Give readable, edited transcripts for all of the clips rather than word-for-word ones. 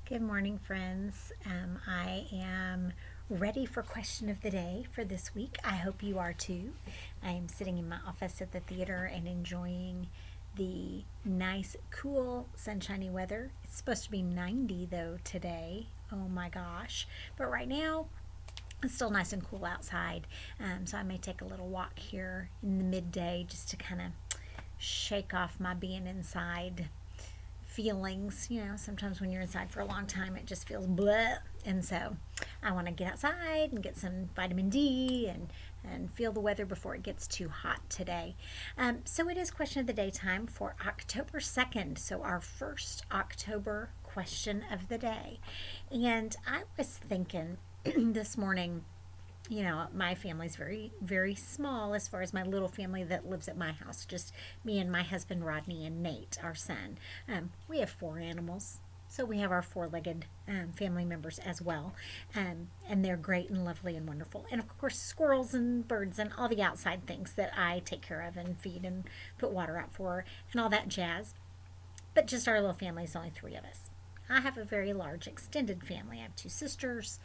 Good morning, friends. I am ready for question of the day for this week. I hope you are too. I am sitting in my office at the theater and enjoying the nice, cool, sunshiny weather. It's supposed to be 90 though today. Oh my gosh. But right now, it's still nice and cool outside. So I may take a little walk here in the midday just to kind of shake off my being inside feelings. Sometimes when you're inside for a long time, it just feels bleh. And so I want to get outside and get some vitamin D and feel the weather before it gets too hot today. So it is question of the day time for October 2nd. So our first October question of the day. And I was thinking this morning, my family's very, very small as far as my little family that lives at my house. Just me and my husband, Rodney, and Nate, our son. We have four animals. So we have our four-legged family members as well. And they're great and lovely and wonderful. And of course, squirrels and birds and all the outside things that I take care of and feed and put water out for and all that jazz. But just our little family is only three of us. I have a very large extended family. I have two sisters.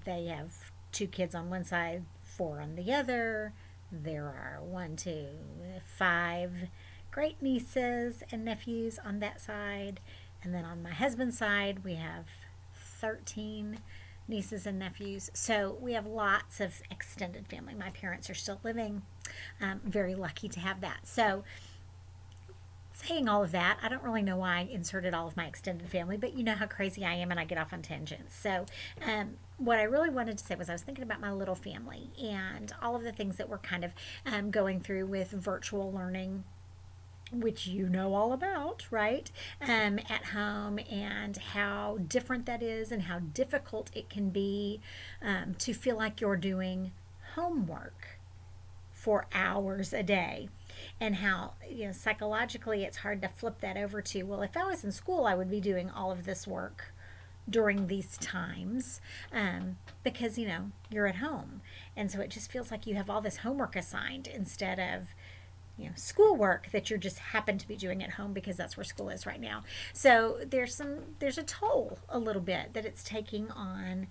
They have two kids on one side, four on the other. There are one, two, five great nieces and nephews on that side. And then on my husband's side, we have 13 nieces and nephews. So we have lots of extended family. My parents are still living. Very lucky to have that. So saying all of that, I don't really know why I inserted all of my extended family, but you know how crazy I am and I get off on tangents. So, what I really wanted to say was I was thinking about my little family and all of the things that we're kind of going through with virtual learning, which you know all about, right? At home, and how different that is and how difficult it can be to feel like you're doing homework for hours a day, and how psychologically it's hard to flip that over to, well, if I was in school I would be doing all of this work during these times, because you're at home, and so it just feels like you have all this homework assigned instead of schoolwork that you're just happen to be doing at home because that's where school is right now. So there's a toll a little bit that it's taking on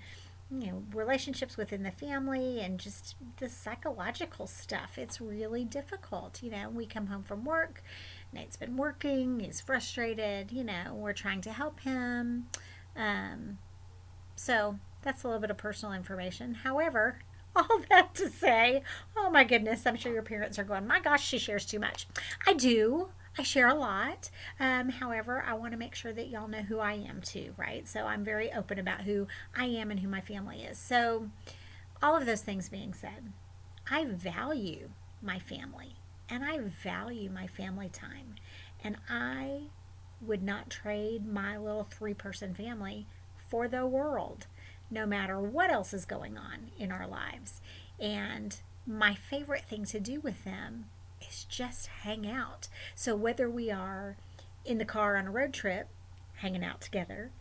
relationships within the family and just the psychological stuff. It's really difficult. We come home from work. Nate's been working. He's frustrated. We're trying to help him. Um, so that's a little bit of personal information. However, all that to say, oh my goodness, I'm sure your parents are going, my gosh, she shares too much. I do. I share a lot. However, I want to make sure that y'all know who I am too, right? So I'm very open about who I am and who my family is. So, all of those things being said, I value my family and I value my family time. And I would not trade my little three-person family for the world, no matter what else is going on in our lives. And my favorite thing to do with them is just hang out. So whether we are in the car on a road trip, hanging out together,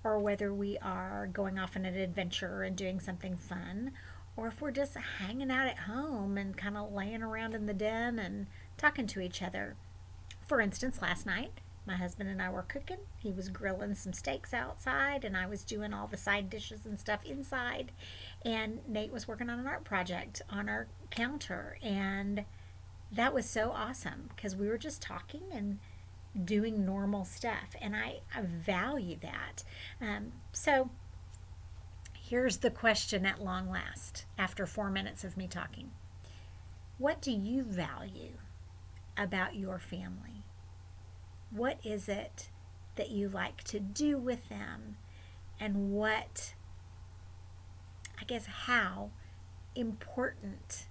or whether we are going off on an adventure and doing something fun, or if we're just hanging out at home and kind of laying around in the den and talking to each other. For instance, last night, my husband and I were cooking. He was grilling some steaks outside, and I was doing all the side dishes and stuff inside. And Nate was working on an art project on our counter. And that was so awesome because we were just talking and doing normal stuff. And I value that. So here's the question at long last after 4 minutes of me talking. What do you value about your family? What is it that you like to do with them? And how important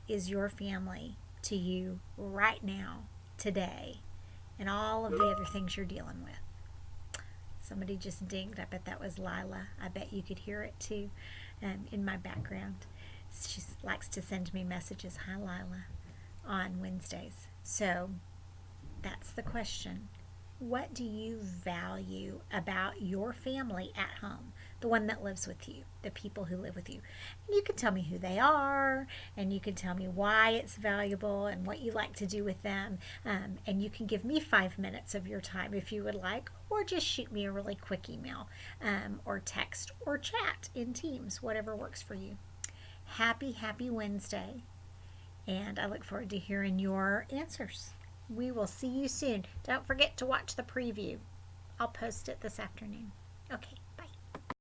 is your family to you right now, today, and all of the other things you're dealing with? Somebody just dinged. I bet that was Lila. I bet you could hear it too, in my background. She likes to send me messages. Hi, Lila, on Wednesdays. So that's the question. What do you value about your family at home? The one that lives with you, the people who live with you. And you can tell me who they are, and you can tell me why it's valuable and what you like to do with them. And you can give me 5 minutes of your time if you would like, or just shoot me a really quick email, or text or chat in Teams, whatever works for you. Happy Wednesday, and I look forward to hearing your answers. We will see you soon. Don't forget to watch the preview. I'll post it this afternoon. Okay.